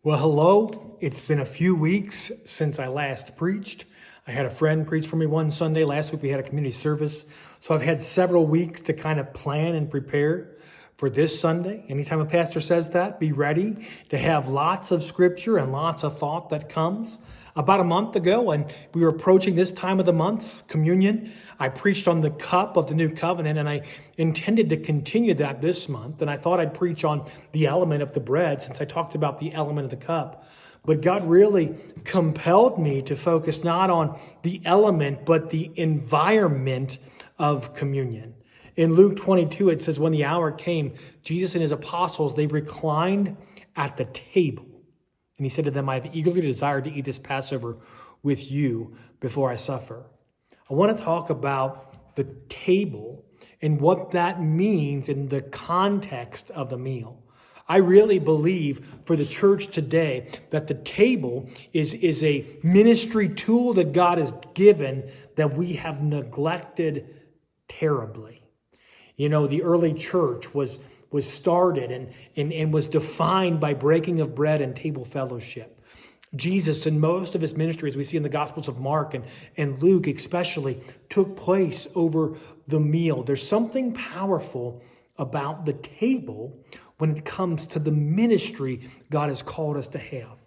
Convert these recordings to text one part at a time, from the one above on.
Well, hello. It's been a few weeks since I last preached. I had a friend preach for me one Sunday. Last week we had a community service. So I've had several weeks to kind of plan and prepare for this Sunday. Anytime a pastor says that, be ready to have lots of scripture and lots of thought that comes. About a month ago, when we were approaching this time of the month, communion, I preached on the cup of the new covenant, and I intended to continue that this month. And I thought I'd preach on the element of the bread, since I talked about the element of the cup. But God really compelled me to focus not on the element, but the environment of communion. In Luke 22, it says, when the hour came, Jesus and his apostles, they reclined at the table. And he said to them, I have eagerly desired to eat this Passover with you before I suffer. I want to talk about the table and what that means in the context of the meal. I really believe for the church today that the table is a ministry tool that God has given that we have neglected terribly. You know, the early church was started and was defined by breaking of bread and table fellowship. Jesus, in most of his ministry, as we see in the Gospels of Mark and Luke especially, took place over the meal. There's something powerful about the table when it comes to the ministry God has called us to have.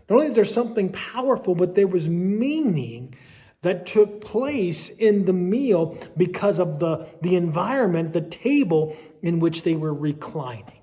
Not only is there something powerful, but there was meaning that took place in the meal because of the environment, the table in which they were reclining.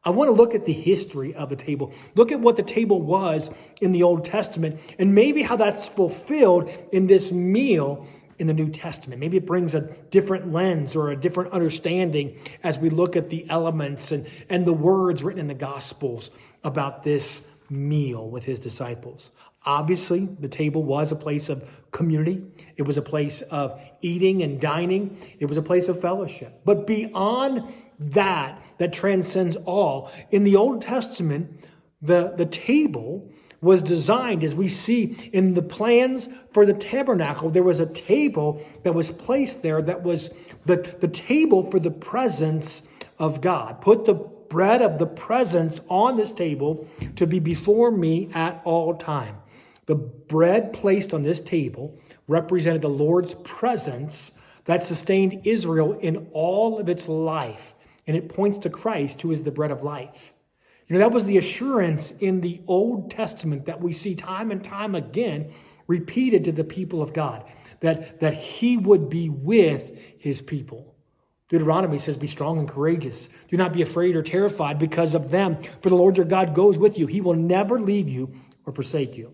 I want to look at the history of the table. Look at what the table was in the Old Testament and maybe how that's fulfilled in this meal in the New Testament. Maybe it brings a different lens or a different understanding as we look at the elements and the words written in the Gospels about this meal with his disciples. Obviously, the table was a place of community. It was a place of eating and dining. It was a place of fellowship. But beyond that transcends all, in the Old Testament, the table was designed, as we see in the plans for the tabernacle, there was a table that was placed there that was the table for the presence of God. Put the bread of the presence on this table to be before me at all time. The bread placed on this table represented the Lord's presence that sustained Israel in all of its life. And it points to Christ, who is the bread of life. You know, that was the assurance in the Old Testament that we see time and time again repeated to the people of God, that he would be with his people. Deuteronomy says, be strong and courageous. Do not be afraid or terrified because of them, for the Lord your God goes with you. He will never leave you or forsake you.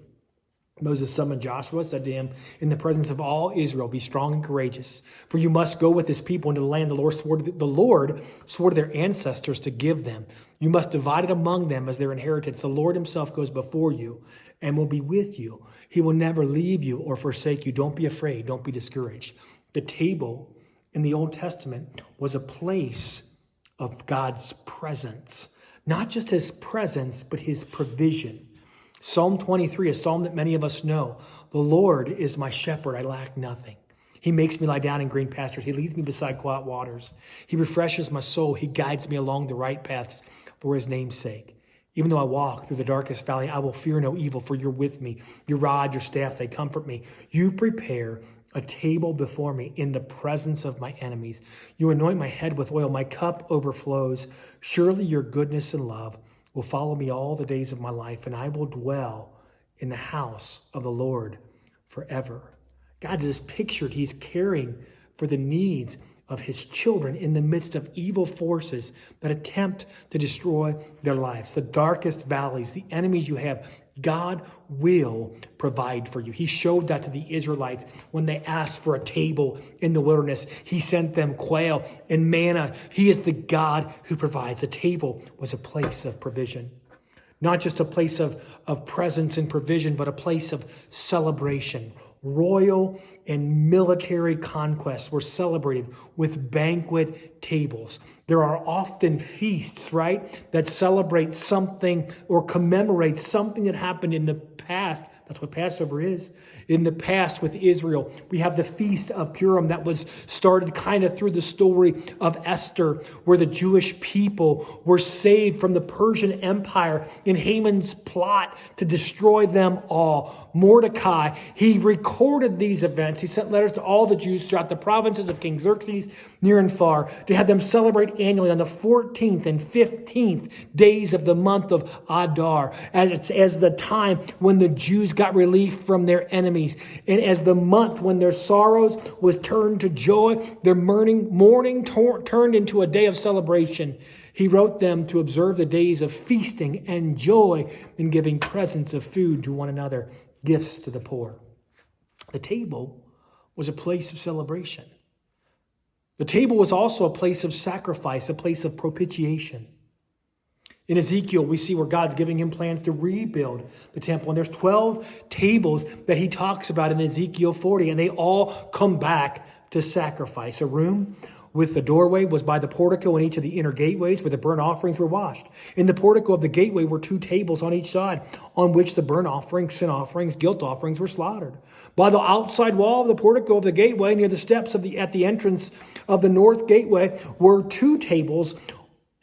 Moses summoned Joshua, said to him, in the presence of all Israel, be strong and courageous, for you must go with his people into the land the Lord swore to their ancestors to give them. You must divide it among them as their inheritance. The Lord himself goes before you and will be with you. He will never leave you or forsake you. Don't be afraid. Don't be discouraged. The table in the Old Testament was a place of God's presence, not just his presence, but his provision. Psalm 23, a psalm that many of us know. The Lord is my shepherd, I lack nothing. He makes me lie down in green pastures. He leads me beside quiet waters. He refreshes my soul. He guides me along the right paths for his name's sake. Even though I walk through the darkest valley, I will fear no evil, for you're with me. Your rod, your staff, they comfort me. You prepare a table before me in the presence of my enemies. You anoint my head with oil. My cup overflows. Surely your goodness and love will follow me all the days of my life, and I will dwell in the house of the Lord forever. God is pictured. He's caring for the needs of his children in the midst of evil forces that attempt to destroy their lives. The darkest valleys, the enemies you have, God will provide for you. He showed that to the Israelites when they asked for a table in the wilderness. He sent them quail and manna. He is the God who provides. The table was a place of provision. Not just a place of presence and provision, but a place of celebration. Royal and military conquests were celebrated with banquet tables. There are often feasts, right, that celebrate something or commemorate something that happened in the past That's what Passover is. In the past with Israel, we have the Feast of Purim that was started kind of through the story of Esther, where the Jewish people were saved from the Persian Empire in Haman's plot to destroy them all. Mordecai, he recorded these events. He sent letters to all the Jews throughout the provinces of King Xerxes, near and far, to have them celebrate annually on the 14th and 15th days of the month of Adar, as the time when the Jews got relief from their enemies, and as the month when their sorrows was turned to joy, their mourning turned into a day of celebration. He wrote them to observe the days of feasting and joy and giving presents of food to one another, gifts to the poor. The table was a place of celebration. The table was also a place of sacrifice, a place of propitiation. In Ezekiel, we see where God's giving him plans to rebuild the temple. And there's 12 tables that he talks about in Ezekiel 40, and they all come back to sacrifice. A room with the doorway was by the portico in each of the inner gateways where the burnt offerings were washed. In the portico of the gateway were 2 tables on each side on which the burnt offerings, sin offerings, guilt offerings were slaughtered. By the outside wall of the portico of the gateway near the steps at the entrance of the north gateway were 2 tables,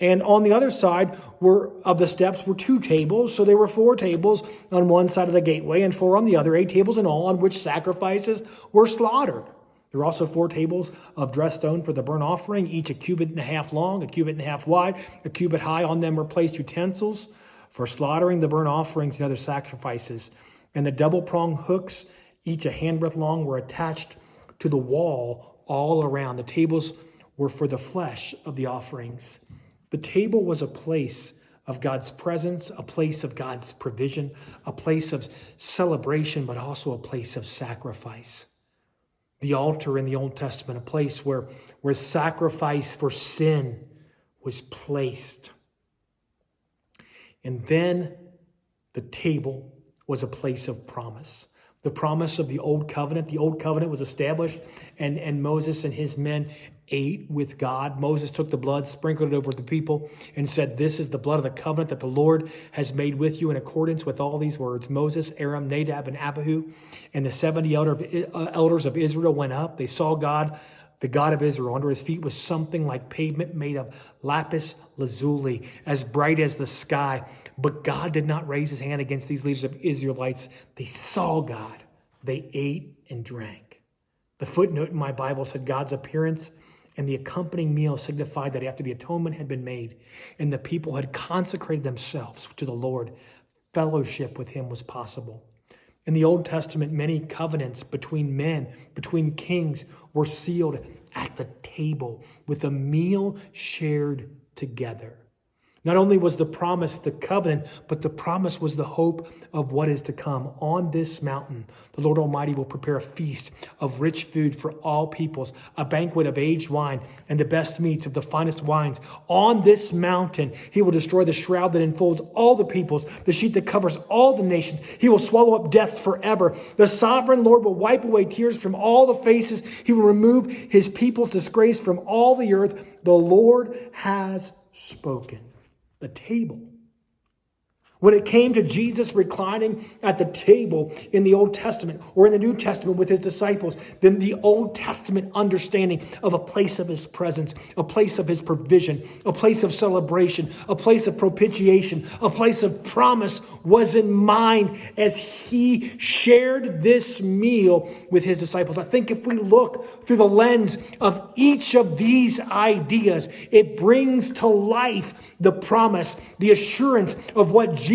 and on the other side of the steps were 2 tables. So there were 4 tables on one side of the gateway and 4 on the other, 8 tables in all, on which sacrifices were slaughtered. There were also 4 tables of dressed stone for the burnt offering, each a cubit and a half long, a cubit and a half wide, a cubit high. On them were placed utensils for slaughtering the burnt offerings and other sacrifices. And the double-pronged hooks, each a handbreadth long, were attached to the wall all around. The tables were for the flesh of the offerings. The table was a place of God's presence, a place of God's provision, a place of celebration, but also a place of sacrifice. The altar in the Old Testament, a place where sacrifice for sin was placed. And then the table was a place of promise. The promise of the Old Covenant. The Old Covenant was established, and Moses and his men ate with God. Moses took the blood, sprinkled it over the people, and said, "This is the blood of the covenant that the Lord has made with you in accordance with all these words." Moses, Aaron, Nadab, and Abihu, and the 70 elders of Israel went up. They saw God, the God of Israel. Under his feet was something like pavement made of lapis lazuli, as bright as the sky. But God did not raise his hand against these leaders of Israelites. They saw God. They ate and drank. The footnote in my Bible said God's appearance and the accompanying meal signified that after the atonement had been made and the people had consecrated themselves to the Lord, fellowship with him was possible. In the Old Testament, many covenants between men, between kings, were sealed at the table with a meal shared together. Not only was the promise the covenant, but the promise was the hope of what is to come. On this mountain, the Lord Almighty will prepare a feast of rich food for all peoples, a banquet of aged wine and the best meats of the finest wines. On this mountain, he will destroy the shroud that enfolds all the peoples, the sheet that covers all the nations. He will swallow up death forever. The sovereign Lord will wipe away tears from all the faces. He will remove his people's disgrace from all the earth. The Lord has spoken. The table. When it came to Jesus reclining at the table in the Old Testament or in the New Testament with his disciples, then the Old Testament understanding of a place of his presence, a place of his provision, a place of celebration, a place of propitiation, a place of promise was in mind as he shared this meal with his disciples. I think if we look through the lens of each of these ideas, it brings to life the promise, the assurance of what Jesus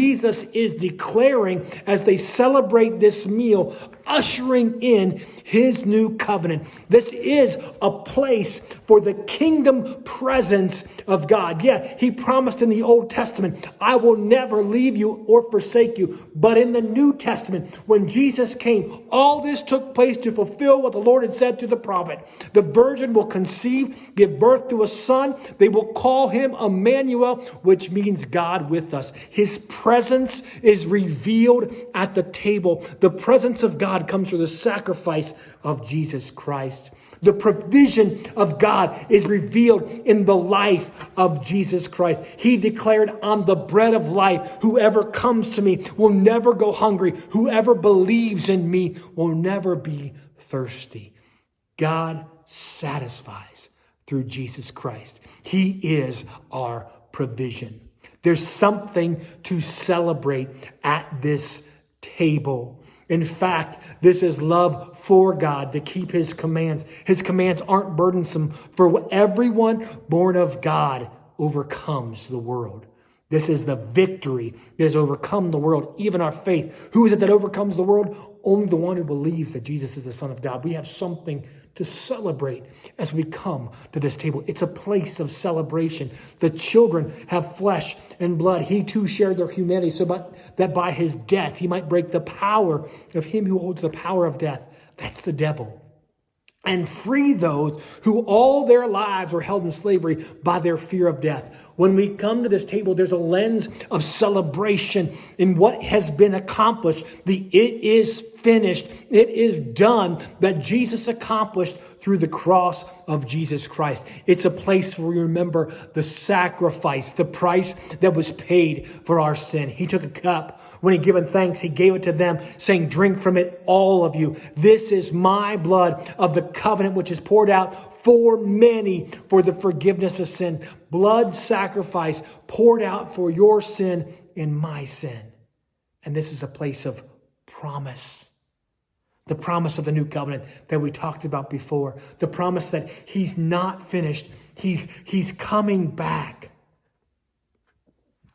is declaring as they celebrate this meal, ushering in his new covenant. This is a place for the kingdom presence of God. Yeah, he promised in the Old Testament, "I will never leave you or forsake you." But in the New Testament, when Jesus came, all this took place to fulfill what the Lord had said through the prophet. The virgin will conceive, give birth to a son. They will call him Emmanuel, which means God with us. His presence is revealed at the table. The presence of God comes through the sacrifice of Jesus Christ. The provision of God is revealed in the life of Jesus Christ. He declared, I'm the bread of life. Whoever comes to me will never go hungry. Whoever believes in me will never be thirsty. God satisfies through Jesus Christ. He is our provision. There's something to celebrate at this table. In fact, this is love for God to keep his commands. His commands aren't burdensome, for everyone born of God overcomes the world. This is the victory that has overcome the world, even our faith. Who is it that overcomes the world? Only the one who believes that Jesus is the Son of God. We have something to celebrate as we come to this table. It's a place of celebration. The children have flesh and blood. He too shared their humanity so that by his death he might break the power of him who holds the power of death. That's the devil. And free those who all their lives were held in slavery by their fear of death. When we come to this table, there's a lens of celebration in what has been accomplished. It is finished. It is done that Jesus accomplished through the cross of Jesus Christ. It's a place where we remember the sacrifice, the price that was paid for our sin. He took a cup. When he given thanks, he gave it to them, saying, drink from it, all of you. This is my blood of the covenant, which is poured out for many for the forgiveness of sin. Blood sacrifice poured out for your sin and my sin. And this is a place of promise. The promise of the new covenant that we talked about before. The promise that he's not finished. He's coming back.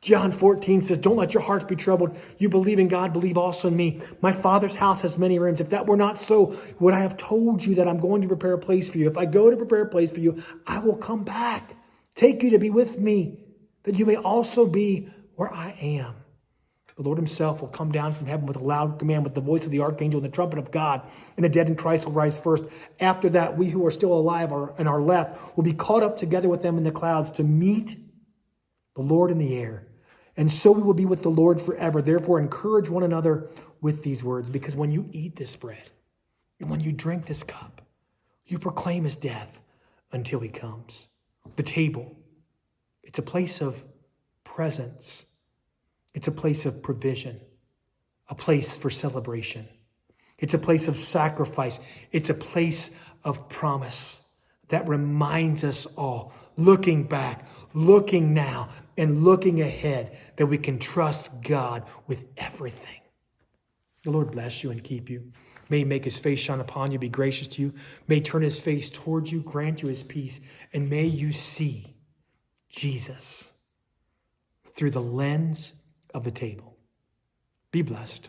John 14 says, don't let your hearts be troubled. You believe in God, believe also in me. My Father's house has many rooms. If that were not so, would I have told you that I'm going to prepare a place for you? If I go to prepare a place for you, I will come back, take you to be with me, that you may also be where I am. The Lord himself will come down from heaven with a loud command, with the voice of the archangel and the trumpet of God, and the dead in Christ will rise first. After that, we who are still alive and are left will be caught up together with them in the clouds to meet the Lord in the air. And so we will be with the Lord forever. Therefore, encourage one another with these words, because when you eat this bread and when you drink this cup, you proclaim his death until he comes. The table, it's a place of presence. It's a place of provision, a place for celebration. It's a place of sacrifice. It's a place of promise that reminds us all, looking back, looking now, and looking ahead, that we can trust God with everything. The Lord bless you and keep you. May he make his face shine upon you, be gracious to you. May he turn his face towards you, grant you his peace, and may you see Jesus through the lens of the table. Be blessed.